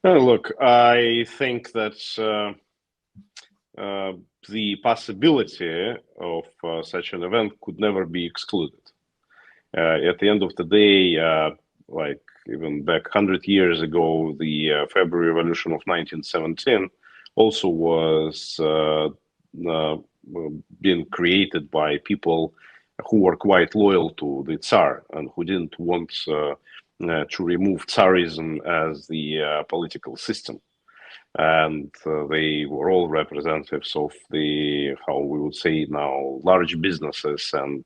Look, I think that the possibility of such an event could never be excluded. At the end of the day, like even back 100 years ago, the February Revolution of 1917 also was being created by people who were quite loyal to the Tsar and who didn't want to remove Tsarism as the political system. And they were all representatives of the, how we would say now, large businesses and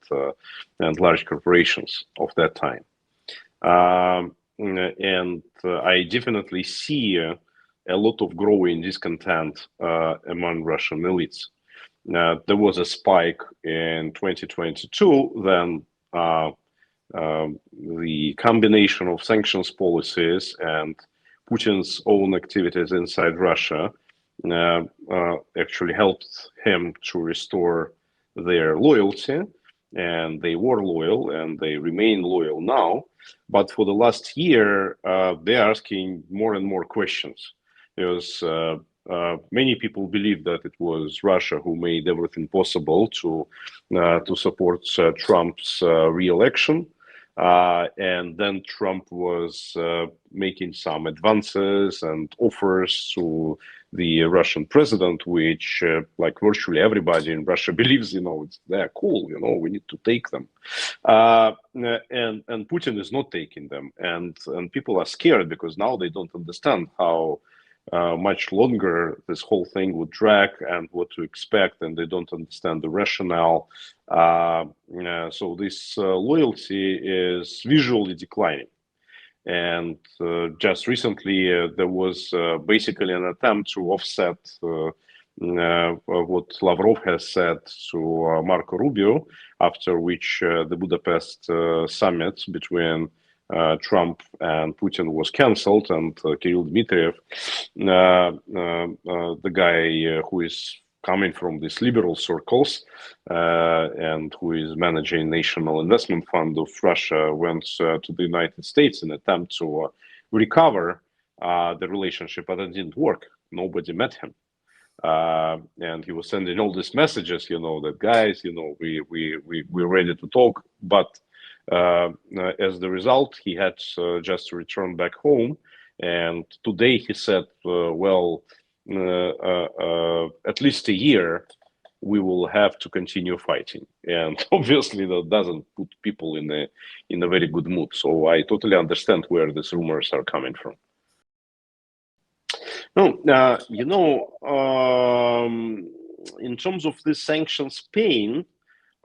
large corporations of that time. And I definitely see a lot of growing discontent among Russian elites. There was a spike in 2022, then the combination of sanctions policies and Putin's own activities inside Russia actually helped him to restore their loyalty, and they were loyal and they remain loyal now. But for the last year, they're asking more and more questions because many people believe that it was Russia who made everything possible to support Trump's re-election. And then Trump was making some advances and offers to the Russian president, which like virtually everybody in Russia believes, they're cool, we need to take them. And Putin is not taking them. And people are scared because now they don't understand how much longer this whole thing would drag and what to expect, and they don't understand the rationale. So this loyalty is visually declining. And just recently, there was basically an attempt to offset what Lavrov has said to Marco Rubio, after which the Budapest summit between Trump and Putin was cancelled, and Kirill Dmitriev, the guy who is coming from these liberal circles and who is managing National Investment Fund of Russia, went to the United States in an attempt to recover the relationship, but it didn't work. Nobody met him. And he was sending all these messages, that guys, we're ready to talk, but as the result, he had just to return back home. And today he said, at least a year, we will have to continue fighting. And obviously that doesn't put people in a very good mood. So I totally understand where these rumors are coming from. No, in terms of the sanctions pain,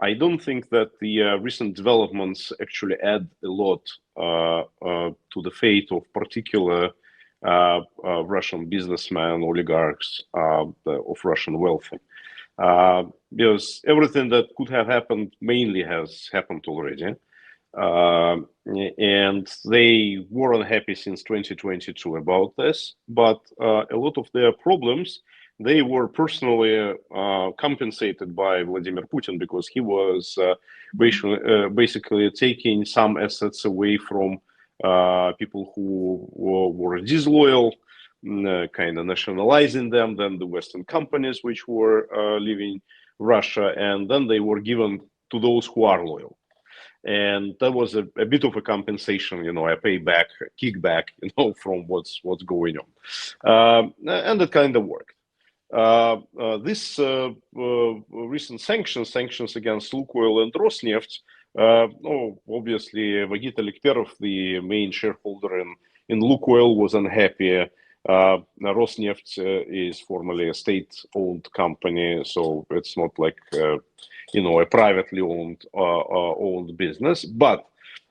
I don't think that the recent developments actually add a lot to the fate of particular Russian businessmen, oligarchs of Russian wealth. Because everything that could have happened mainly has happened already. And they were unhappy since 2022 about this, but a lot of their problems, they were personally compensated by Vladimir Putin, because he was basically taking some assets away from people who were disloyal, kind of nationalizing them, then the Western companies which were leaving Russia, and then they were given to those who are loyal. And that was a bit of a compensation, a payback, a kickback, from what's going on. And it kind of worked. This recent sanctions against Lukoil and Rosneft, obviously Vagitalik Perov, the main shareholder in Lukoil, was unhappy. Rosneft is formerly a state-owned company, so it's not like a privately owned business. But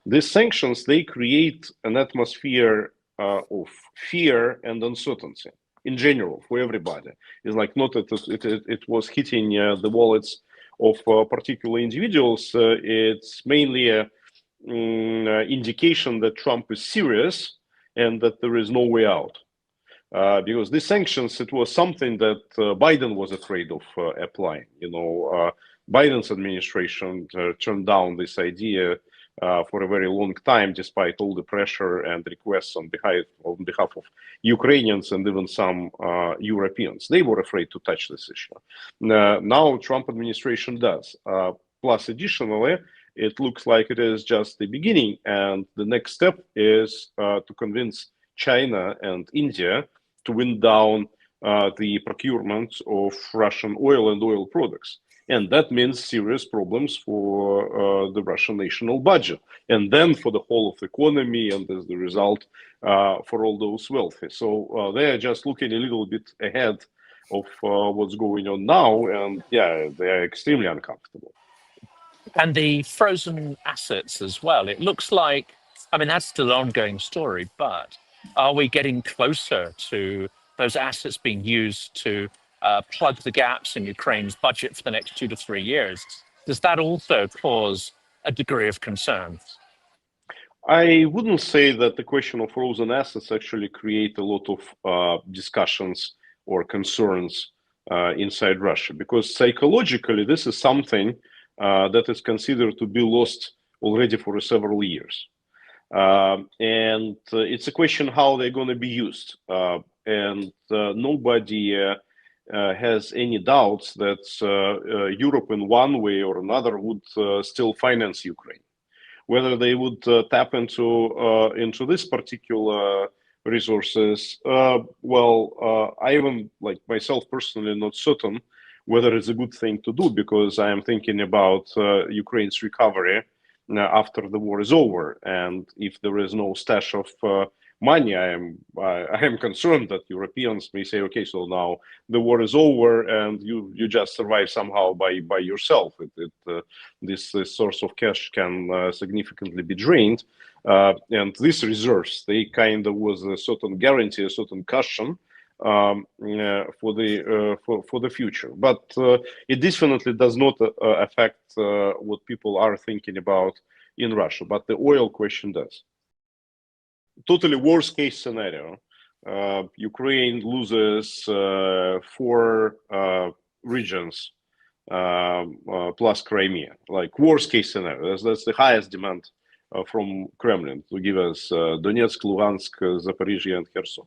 these sanctions, they create an atmosphere of fear and uncertainty in general for everybody. It's like not that it was hitting the wallets of particular individuals. It's mainly an indication that Trump is serious and that there is no way out. Because these sanctions, it was something that Biden was afraid of applying. Biden's administration turned down this idea for a very long time, despite all the pressure and requests on behalf of Ukrainians and even some Europeans. They were afraid to touch this issue. Now Trump administration does. Plus, additionally, it looks like it is just the beginning, and the next step is to convince China and India to wind down the procurement of Russian oil and oil products. And that means serious problems for the Russian national budget, and then for the whole of the economy, and as the result, for all those wealthy. So they are just looking a little bit ahead of what's going on now, and yeah, they are extremely uncomfortable. And the frozen assets as well. It looks like, I mean, that's still an ongoing story, but are we getting closer to those assets being used to plug the gaps in Ukraine's budget for the next 2 to 3 years? Does that also cause a degree of concern? I wouldn't say that the question of frozen assets actually create a lot of discussions or concerns inside Russia, because psychologically this is something that is considered to be lost already for several years. And it's a question how they're going to be used. And nobody has any doubts that Europe in one way or another would still finance Ukraine. Whether they would tap into this particular resources, I even, like myself personally, not certain whether it's a good thing to do, because I am thinking about Ukraine's recovery after the war is over, and if there is no stash of money, I am concerned that Europeans may say, okay, so now the war is over, and you just survive somehow by yourself. This source of cash can significantly be drained, and these reserves, they kind of was a certain guarantee, a certain cushion for the future. But it definitely does not affect what people are thinking about in Russia. But the oil question does. Totally worst case scenario, Ukraine loses 4 regions plus Crimea. Like worst case scenario, that's the highest demand from Kremlin to give us Donetsk, Luhansk, Zaporizhia, and Kherson.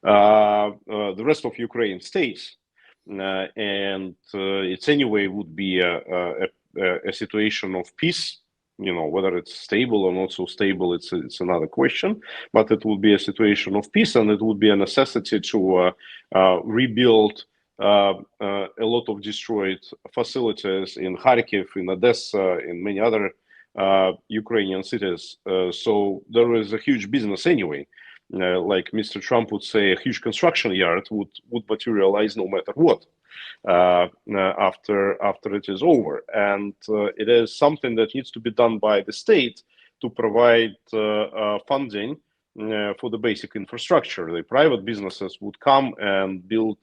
The rest of Ukraine stays, and it's anyway would be a situation of peace. You know, whether it's stable or not so stable, it's another question. But it would be a situation of peace, and it would be a necessity to rebuild a lot of destroyed facilities in Kharkiv, in Odessa, in many other Ukrainian cities. So there is a huge business anyway. Like Mr. Trump would say, a huge construction yard would materialize no matter what after it is over. And it is something that needs to be done by the state to provide funding for the basic infrastructure. The private businesses would come and build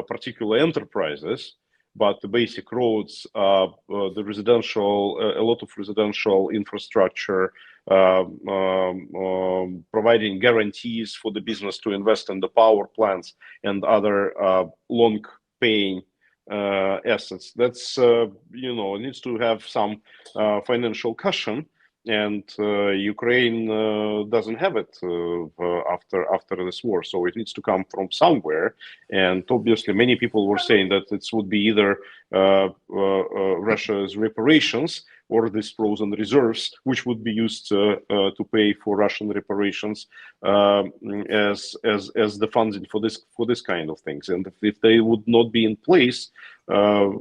particular enterprises, but the basic roads, the residential, a lot of residential infrastructure, providing guarantees for the business to invest in the power plants and other long-paying assets. That's needs to have some financial cushion, and Ukraine doesn't have it after this war, so it needs to come from somewhere. And obviously, many people were saying that it would be either Russia's reparations or these frozen reserves, which would be used to pay for Russian reparations as the funding for this kind of things. And if they would not be in place, there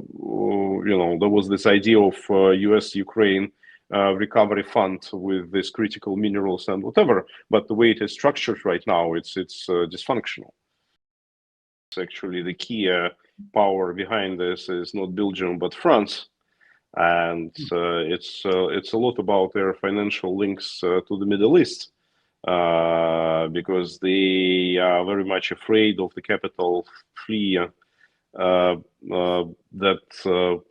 was this idea of U.S.-Ukraine recovery fund with these critical minerals and whatever. But the way it is structured right now, it's dysfunctional. It's actually the key power behind this is not Belgium but France. And it's a lot about their financial links to the Middle East, because they are very much afraid of the capital flee that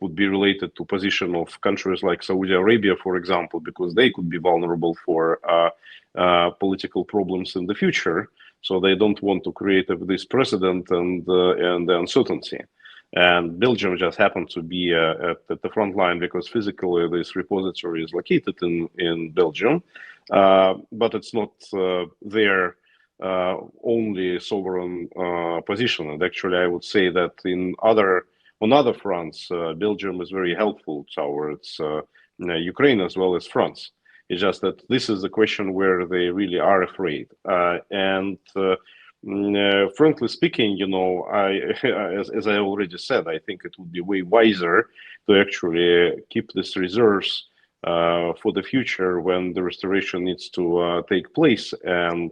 would be related to position of countries like Saudi Arabia, for example, because they could be vulnerable for political problems in the future. So they don't want to create this precedent and the uncertainty. And Belgium just happened to be at the front line because physically this repository is located in Belgium, but it's not their only sovereign position. And actually, I would say that on other fronts, Belgium is very helpful towards Ukraine as well as France. It's just that this is the question where they really are afraid. Frankly speaking, as I already said, I think it would be way wiser to actually keep these reserves for the future when the restoration needs to take place. And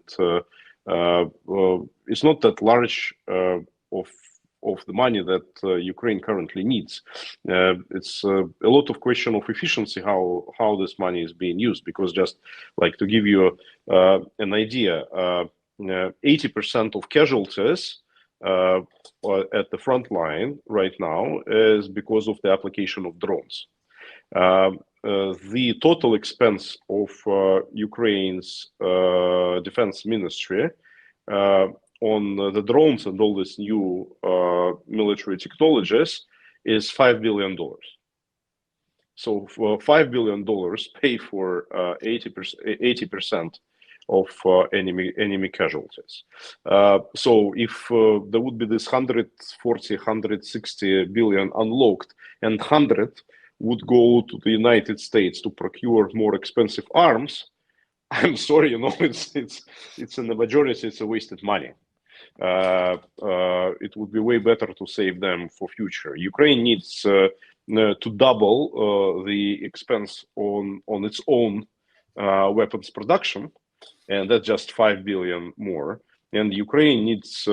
it's not that large of the money that Ukraine currently needs. It's a lot of question of efficiency how this money is being used. Because just like to give you an idea. 80% of casualties at the front line right now is because of the application of drones. The total expense of Ukraine's defense ministry on the drones and all these new military technologies is $5 billion. So for $5 billion pay for 80% of enemy casualties. So if there would be this 140, 160 billion unlocked, and 100 would go to the United States to procure more expensive arms, I'm sorry, it's in the majority, it's a wasted money. It would be way better to save them for future. Ukraine needs to double the expense on its own weapons production, and that's just 5 billion more. And Ukraine needs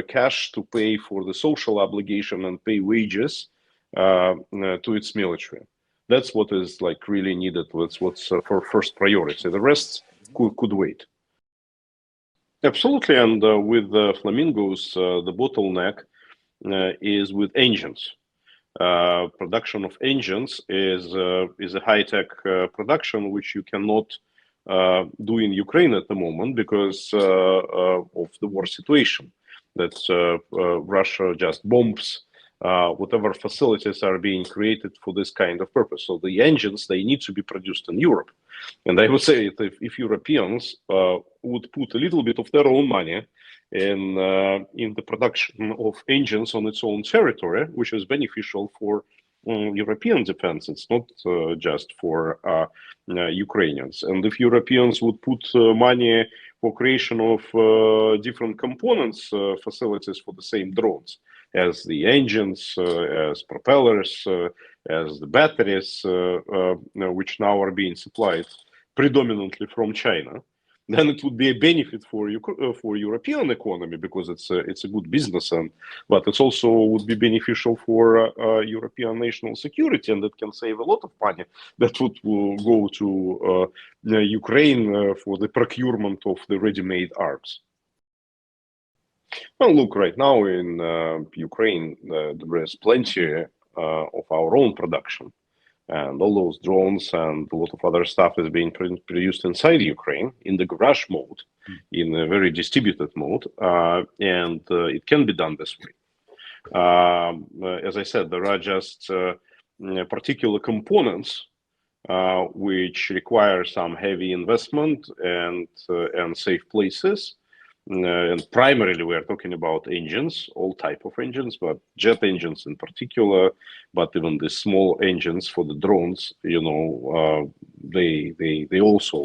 cash to pay for the social obligation and pay wages to its military. That's what is like really needed. That's what's for first priority. The rest could wait. Absolutely, and with flamingos, the bottleneck is with engines. Production of engines is a high-tech production which you cannot do in Ukraine at the moment because of the war situation. That Russia just bombs whatever facilities are being created for this kind of purpose. So the engines, they need to be produced in Europe. And I would say that if Europeans would put a little bit of their own money in the production of engines on its own territory, which is beneficial for European defense, it's not just for Ukrainians. And if Europeans would put money for creation of different components, facilities for the same drones, as the engines, as propellers, as the batteries, which now are being supplied predominantly from China, then it would be a benefit for European economy because it's a good business, but it also would be beneficial for European national security, and it can save a lot of money that would go to Ukraine for the procurement of the ready-made arms. Well, look, right now in Ukraine, there is plenty of our own production. And all those drones and a lot of other stuff is being produced inside Ukraine in the garage mode, in a very distributed mode, and it can be done this way. As I said, there are just particular components which require some heavy investment and safe places. And primarily, we are talking about engines, all type of engines, but jet engines in particular. But even the small engines for the drones, they also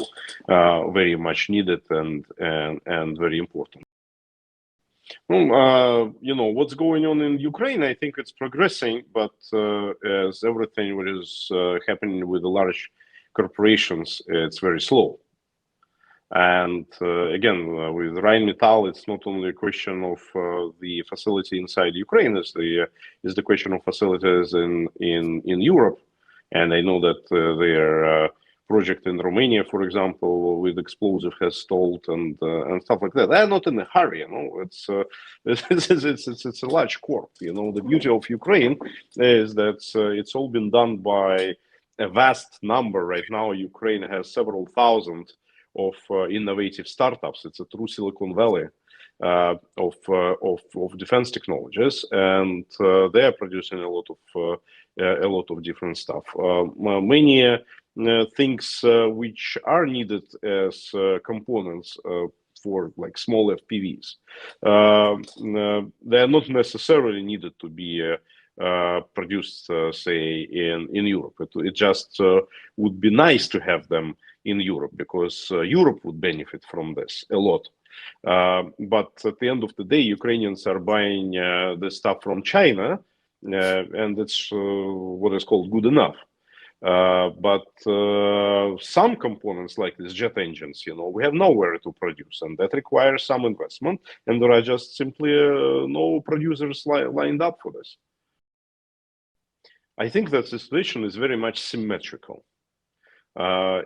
very much needed and very important. Well, what's going on in Ukraine? I think it's progressing, but as everything what is happening with the large corporations, it's very slow. And again, with Rheinmetall, it's not only a question of the facility inside Ukraine, it's the question of facilities in Europe. And I know that their project in Romania, for example, with explosive has stalled and stuff like that. They're not in a hurry, It's a large corp. The beauty of Ukraine is that it's all been done by a vast number. Right now, Ukraine has several thousand of innovative startups. It's a true Silicon Valley of defense technologies, and they are producing a lot of different stuff. Many things which are needed as components for like small FPVs, they are not necessarily needed to be produced, say, in Europe. It just would be nice to have them in Europe, because Europe would benefit from this a lot. But at the end of the day, Ukrainians are buying the stuff from China, and it's what is called good enough. But some components like these jet engines, we have nowhere to produce, and that requires some investment, and there are just simply no producers lined up for this. I think that the situation is very much symmetrical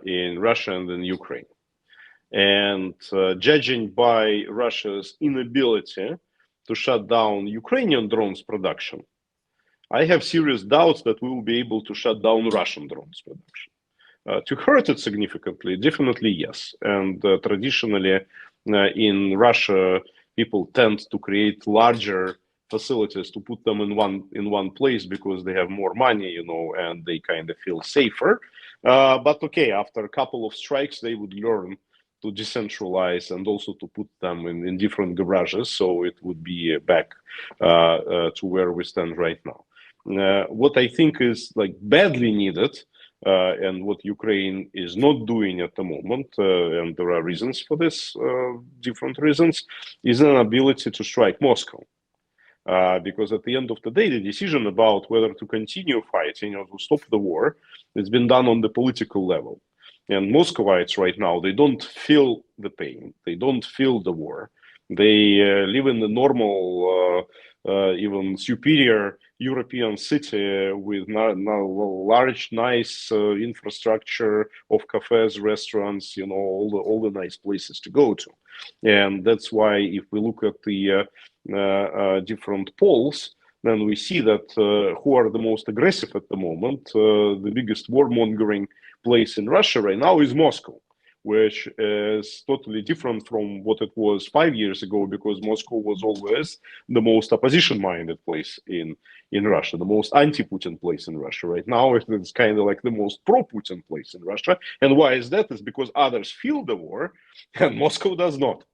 in Russia and in Ukraine. And judging by Russia's inability to shut down Ukrainian drones production, I have serious doubts that we will be able to shut down Russian drones production. To hurt it significantly, definitely yes. And traditionally in Russia, people tend to create larger facilities to put them in one place because they have more money, and they kind of feel safer. But okay, after a couple of strikes, they would learn to decentralize and also to put them in different garages, so it would be back to where we stand right now. What I think is like badly needed, and what Ukraine is not doing at the moment, and there are reasons for this, different reasons, is an ability to strike Moscow. Because at the end of the day, the decision about whether to continue fighting or to stop the war has been done on the political level. And Moscovites right now, they don't feel the pain. They don't feel the war. They live in the normal, even superior European city with large, nice infrastructure of cafes, restaurants, all the nice places to go to. And that's why if we look at the different polls, then we see that who are the most aggressive at the moment, the biggest warmongering place in Russia right now is Moscow, which is totally different from what it was 5 years ago, because Moscow was always the most opposition-minded place in Russia, the most anti-Putin place in Russia. Right now, it's kind of like the most pro-Putin place in Russia. And why is that? It's because others feel the war and Moscow does not.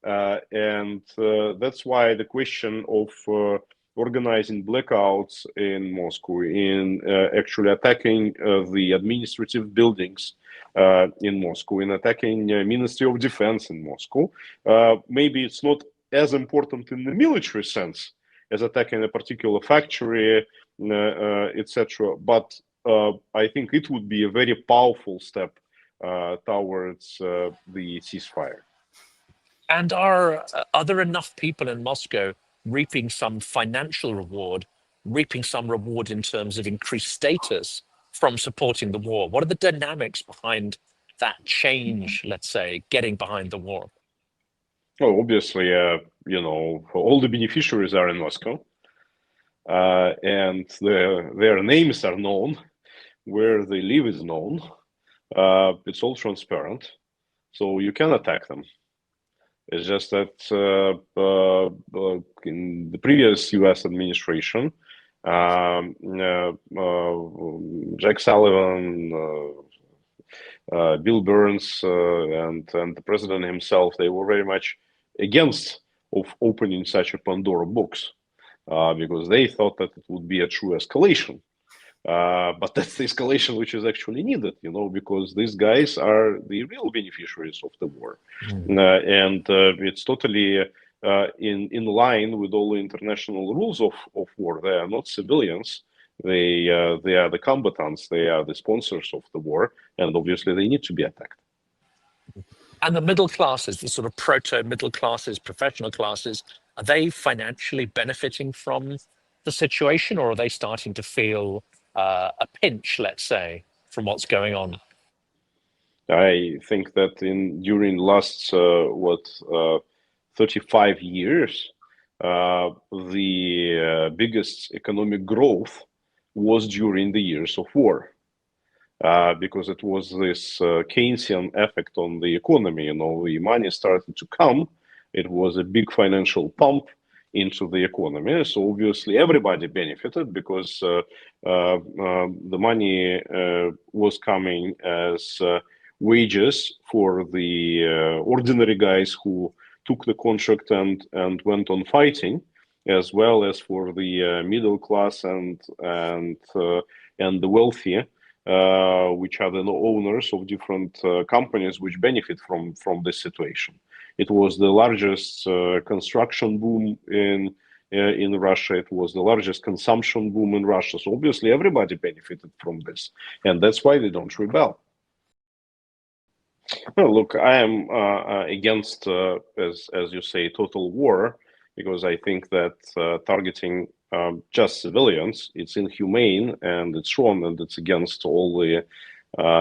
And that's why the question of organizing blackouts in Moscow, in actually attacking the administrative buildings in Moscow, in attacking Ministry of Defense in Moscow, maybe it's not as important in the military sense as attacking a particular factory, etc. But I think it would be a very powerful step towards the ceasefire. And are there enough people in Moscow reaping some financial reward, reaping some reward in terms of increased status from supporting the war? What are the dynamics behind that change, let's say, getting behind the war? Well, obviously, all the beneficiaries are in Moscow, and their names are known, where they live is known. It's all transparent, so you can attack them. It's just that in the previous U.S. administration, Jack Sullivan, Bill Burns, and the president himself, they were very much against of opening such a Pandora box, because they thought that it would be a true escalation. But that's the escalation which is actually needed, because these guys are the real beneficiaries of the war. And it's totally in line with all the international rules of war. They are not civilians. They are the combatants. They are the sponsors of the war. And obviously they need to be attacked. And the middle classes, the sort of proto-middle classes, professional classes, are they financially benefiting from the situation, or are they starting to feel a pinch, let's say, from what's going on? I think that during last 35 years, the biggest economic growth was during the years of war, because it was this Keynesian effect on the economy. The money started to come It was a big financial pump into the economy. So obviously everybody benefited because the money was coming as wages for the ordinary guys who took the contract and went on fighting, as well as for the middle class and the wealthy, which are the owners of different companies which benefit from this situation. It was the largest construction boom in Russia. It was the largest consumption boom in Russia. So obviously everybody benefited from this, and that's why they don't rebel. Well, look, I am against, as you say, total war, because I think that targeting just civilians, it's inhumane and it's wrong and it's against all the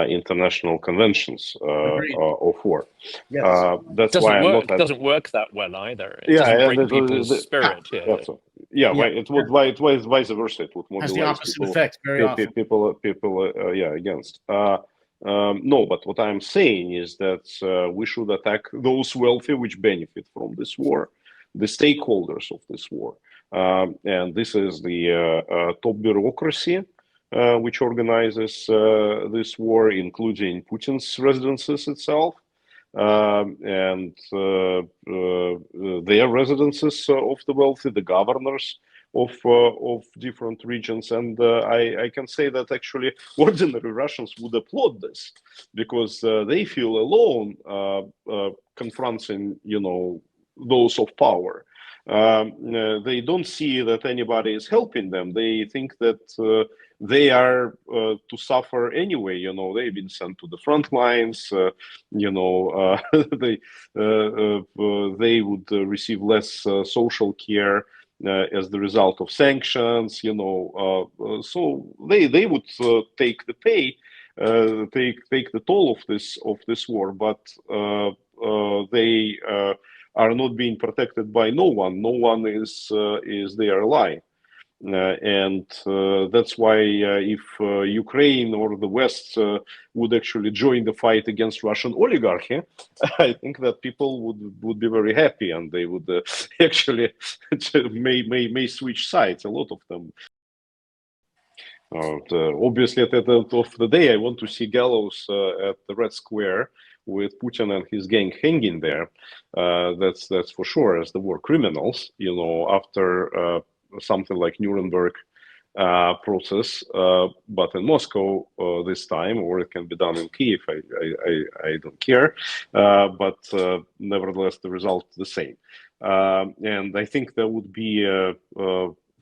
international conventions of war. Yes. That's why I'm not. It doesn't work that well either. It Yeah, doesn't bring people's spirit. Yeah, it would vice versa. It would mobilize has the opposite people, effect very often. People, against. No, but what I'm saying is that we should attack those wealthy which benefit from this war, the stakeholders of this war. And this is the top bureaucracy which organizes this war, including Putin's residences itself, and their residences of the wealthy, the governors of different regions. And I can say that actually ordinary Russians would applaud this, because they feel alone confronting, those of power. They don't see that anybody is helping them. They think that they are to suffer anyway. They've been sent to the front lines. They would receive less social care as the result of sanctions. So they would take the pay, take the toll of this war, but they are not being protected by no one. No one is their ally. And that's why if Ukraine or the West would actually join the fight against Russian oligarchy, I think that people would be very happy, and they would actually may switch sides. A lot of them. Obviously, at the end of the day, I want to see gallows at the Red Square with Putin and his gang hanging there. That's for sure, as the war criminals. After something like Nuremberg process, but in Moscow this time, or it can be done in Kiev. I don't care, but nevertheless, the result is the same. And I think there would be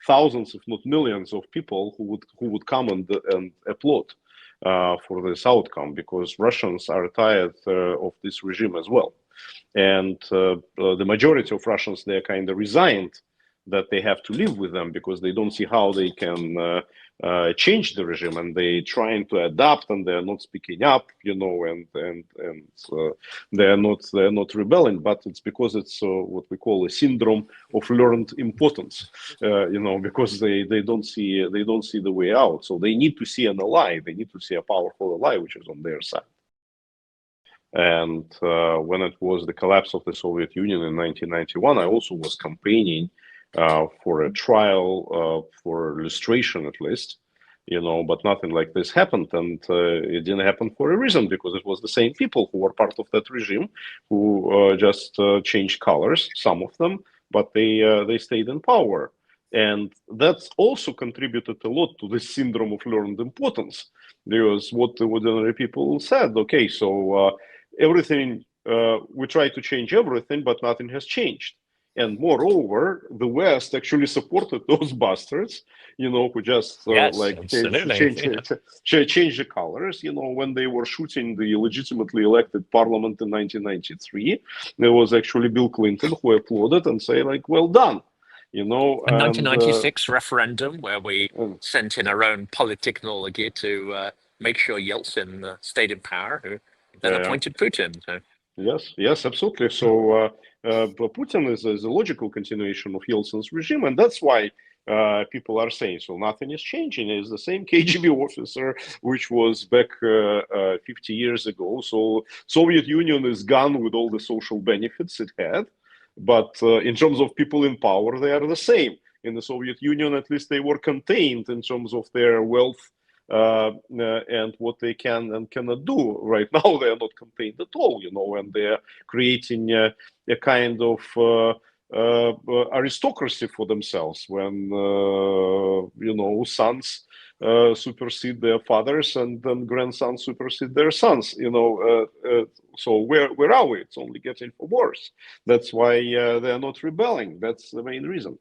thousands, if not millions, of people who would come and applaud for this outcome, because Russians are tired of this regime as well, and the majority of Russians, they're kind of resigned that they have to live with them, because they don't see how they can change the regime, and they trying to adapt, and they're not speaking up, and they're not rebelling. But it's because it's what we call a syndrome of learned impotence, because they don't see the way out. So they need to see an ally. They need to see a powerful ally which is on their side. And when it was the collapse of the Soviet Union in 1991, I also was campaigning for a trial, for illustration at least, but nothing like this happened. And it didn't happen for a reason, because it was the same people who were part of that regime who just changed colors, some of them, but they stayed in power. And that's also contributed a lot to this syndrome of learned impotence, because what the ordinary people said, okay, so everything, we try to change everything, but nothing has changed. And moreover, the West actually supported those bastards, who just change the colors. When they were shooting the legitimately elected parliament in 1993, there was actually Bill Clinton who applauded and say, like, well done. The 1996 referendum, where we sent in our own polittechnology to make sure Yeltsin stayed in power, who then appointed Putin. So. Yes, absolutely. So Putin is a logical continuation of Yeltsin's regime, and that's why people are saying, so nothing is changing. It's the same KGB officer which was back 50 years ago. So Soviet Union is gone with all the social benefits it had. But in terms of people in power, they are the same. In the Soviet Union, at least they were contained in terms of their wealth and what they can and cannot do. Right now, they are not contained at all, and they are creating a kind of aristocracy for themselves when, sons supersede their fathers and then grandsons supersede their sons, so where are we? It's only getting worse. That's why they are not rebelling. That's the main reason.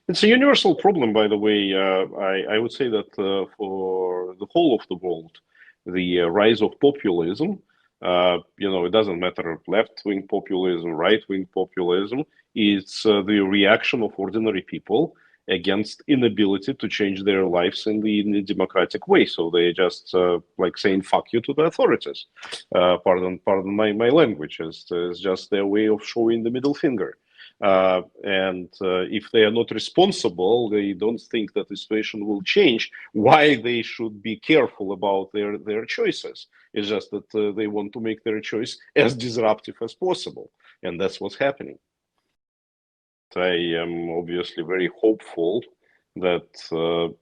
It's a universal problem, by the way. I would say that for the whole of the world, the rise of populism, it doesn't matter left-wing populism, right-wing populism, it's the reaction of ordinary people against inability to change their lives in the democratic way. So they just like saying "fuck you" to the authorities. Pardon my language. It's just their way of showing the middle finger. And if they are not responsible, they don't think that the situation will change. Why they should be careful about their choices? It's just that they want to make their choice as disruptive as possible, and that's what's happening. I am obviously very hopeful that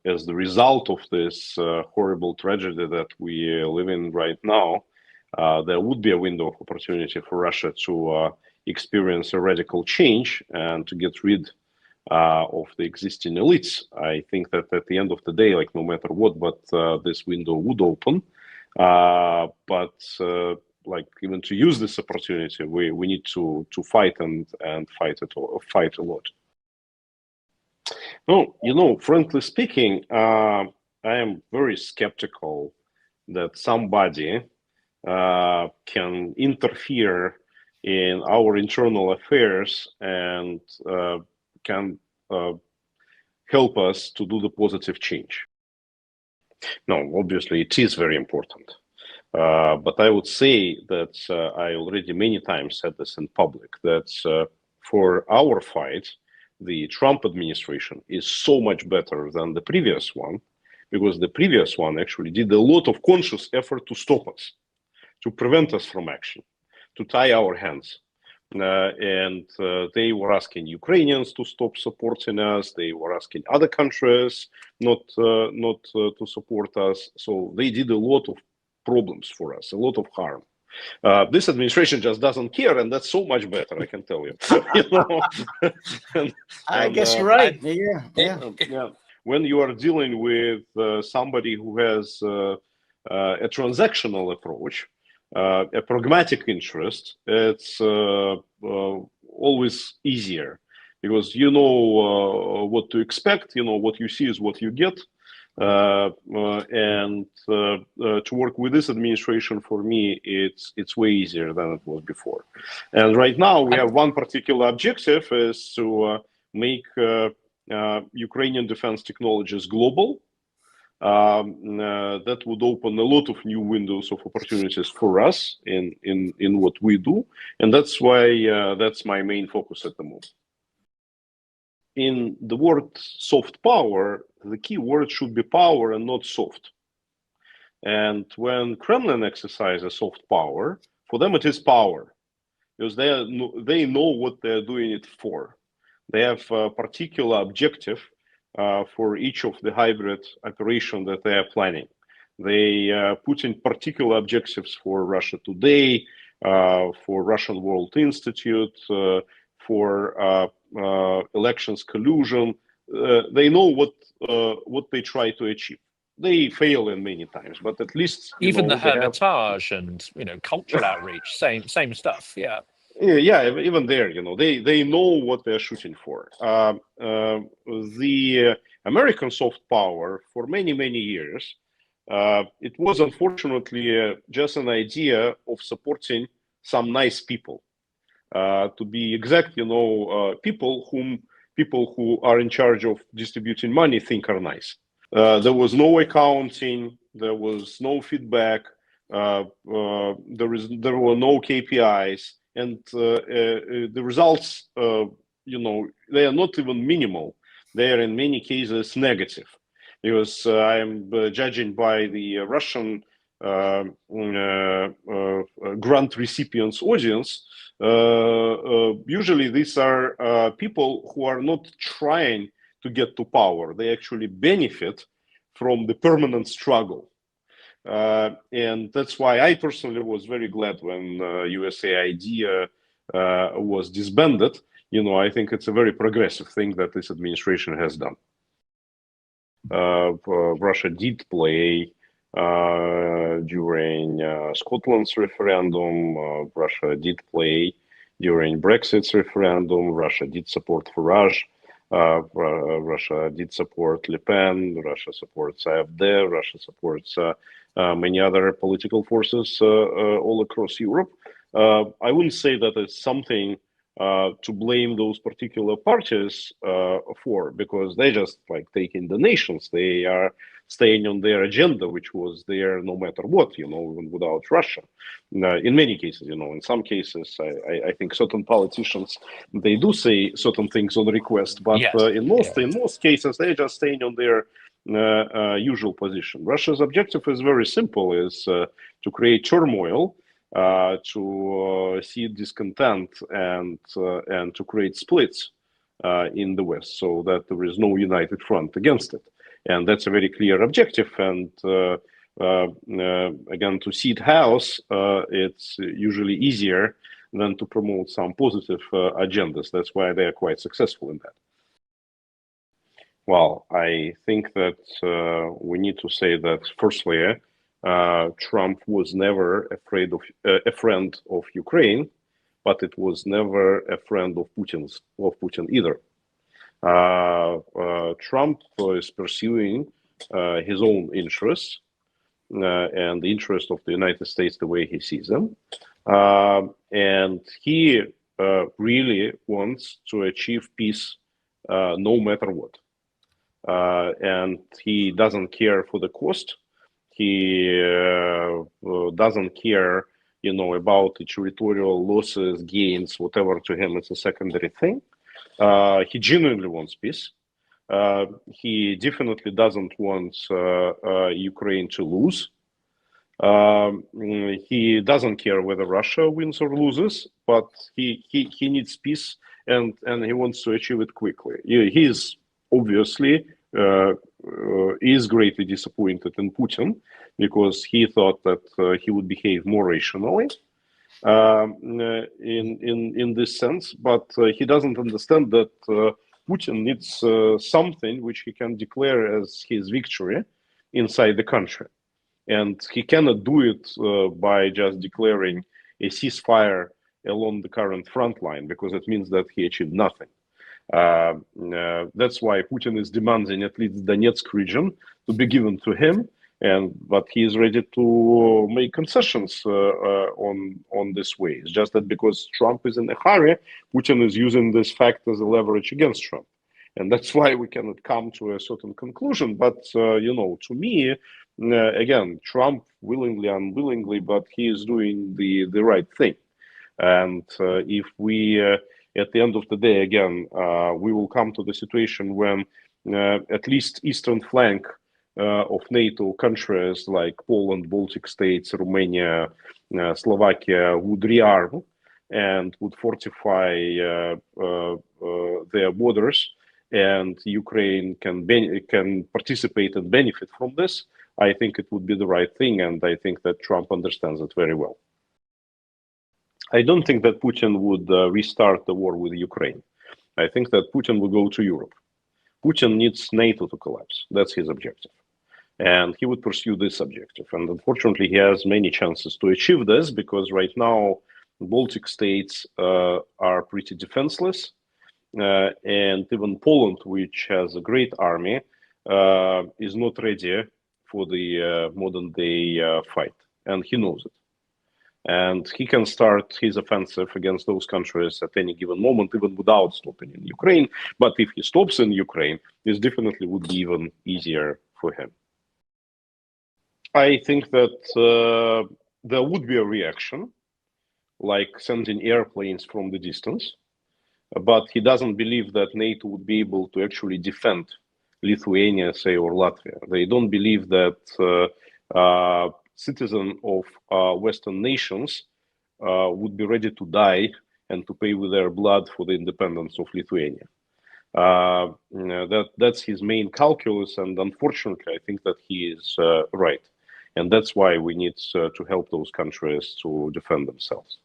as the result of this horrible tragedy that we live in right now, there would be a window of opportunity for Russia to experience a radical change and to get rid of the existing elites. I think that at the end of the day, like no matter what, but this window would open. But like even to use this opportunity, we need to fight and fight a lot. No, frankly speaking, I am very skeptical that somebody can interfere in our internal affairs and can help us to do the positive change. No, obviously it is very important. But I would say that I already many times said this in public, that for our fight, the Trump administration is so much better than the previous one, because the previous one actually did a lot of conscious effort to stop us, to prevent us from action, to tie our hands. And they were asking Ukrainians to stop supporting us. They were asking other countries not to support us. So they did a lot of problems for us, a lot of harm. This administration just doesn't care, and that's so much better, I can tell you. I guess you're right. Yeah. When you are dealing with somebody who has a transactional approach, a pragmatic interest, it's always easier because you know what to expect. You know what you see is what you get. And to work with this administration, for me, it's way easier than it was before. And right now we have one particular objective is to make Ukrainian defense technologies global. That would open a lot of new windows of opportunities for us in what we do, and that's why that's my main focus at the moment. In the word soft power, the key word should be power and not soft. And when Kremlin exercises soft power, for them it is power, because they know what they're doing it for. They have a particular objective for each of the hybrid operation that they are planning. They put in particular objectives for Russia Today, for Russian World Institute, for elections collusion. They know what they try to achieve. They fail in many times, but at least even the hermitage and cultural outreach, same stuff. Yeah, even there, they know what they're shooting for. The American soft power for many years, it was unfortunately just an idea of supporting some nice people. To be exact, people who are in charge of distributing money think are nice. There was no accounting, there was no feedback, there were no KPIs. And the results, they are not even minimal. They are in many cases negative, because I'm judging by the Russian grant recipients audience. usually these are people who are not trying to get to power. They actually benefit from the permanent struggle. And that's why I personally was very glad when USAID was disbanded. I think it's a very progressive thing that this administration has done. Russia did play during Scotland's referendum. Russia did play during Brexit's referendum. Russia did support Farage. Russia did support Le Pen. Russia supports AfD. Russia supports many other political forces all across Europe. I wouldn't say that it's something to blame those particular parties for, because they just taking donations. They are staying on their agenda, which was there no matter what, even without Russia. In many cases, in some cases, I think certain politicians, they do say certain things on request, but yes, in most cases, they're just staying on their usual position. Russia's objective is very simple, is to create turmoil, to seed discontent, and to create splits in the West, so that there is no united front against it. And that's a very clear objective. And again, to seed house, it's usually easier than to promote some positive agendas. That's why they are quite successful in that. Well, I think that we need to say that, firstly, Trump was never a friend of Ukraine, but it was never a friend of Putin either. Trump is pursuing his own interests and the interest of the United States the way he sees them, and he really wants to achieve peace no matter what, and he doesn't care for the cost. He doesn't care, about the territorial losses, gains, whatever. To him, it's a secondary thing. He genuinely wants peace. He definitely doesn't want Ukraine to lose. He doesn't care whether Russia wins or loses, but he needs peace, and he wants to achieve it quickly. He is obviously is greatly disappointed in Putin, because he thought that he would behave more rationally in this sense, but he doesn't understand that Putin needs something which he can declare as his victory inside the country, and he cannot do it by just declaring a ceasefire along the current front line, because it means that he achieved nothing. That's why Putin is demanding at least the Donetsk region to be given to him, but he is ready to make concessions on this way. It's just that because Trump is in a hurry, Putin is using this fact as a leverage against Trump, and that's why we cannot come to a certain conclusion. But to me, again, Trump willingly, unwillingly, but he is doing the right thing, and if we at the end of the day, again, we will come to the situation when at least eastern flank of NATO countries like Poland, Baltic states, Romania, Slovakia would rearm and would fortify their borders, and Ukraine can participate and benefit from this. I think it would be the right thing, and I think that Trump understands it very well. I don't think that Putin would restart the war with Ukraine. I think that Putin will go to Europe. Putin needs NATO to collapse. That's his objective. And he would pursue this objective. And unfortunately, he has many chances to achieve this, because right now, the Baltic states are pretty defenseless. And even Poland, which has a great army, is not ready for the modern day fight. And he knows it. And he can start his offensive against those countries at any given moment, even without stopping in Ukraine. But if he stops in Ukraine, this definitely would be even easier for him. I think that there would be a reaction, like sending airplanes from the distance. But he doesn't believe that NATO would be able to actually defend Lithuania, say, or Latvia. They don't believe that citizens of Western nations would be ready to die and to pay with their blood for the independence of Lithuania. That's his main calculus, and unfortunately, I think that he is right. And that's why we need to help those countries to defend themselves.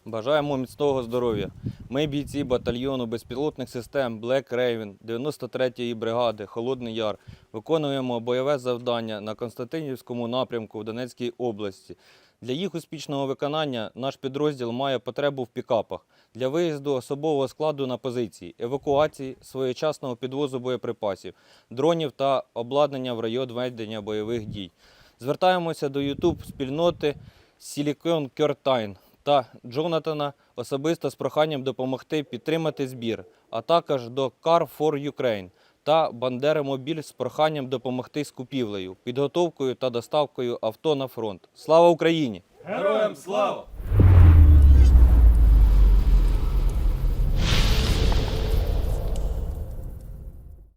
Бажаємо міцного здоров'я. Ми, бійці батальйону безпілотних систем Black Raven 93-ї бригади Холодний Яр, виконуємо бойове завдання на Константинівському напрямку в Донецькій області. Для їх успішного виконання наш підрозділ має потребу в пікапах для виїзду особового складу на позиції, евакуації, своєчасного підвозу боєприпасів, дронів та обладнання в район ведення бойових дій. Звертаємося до YouTube-спільноти Silicon Curtain та Джонатана особисто з проханням допомогти підтримати збір, а також до Car for Ukraine та Бандера Мобіль з проханням допомогти з купівлею, підготовкою та доставкою авто на фронт. Слава Україні! Героям слава!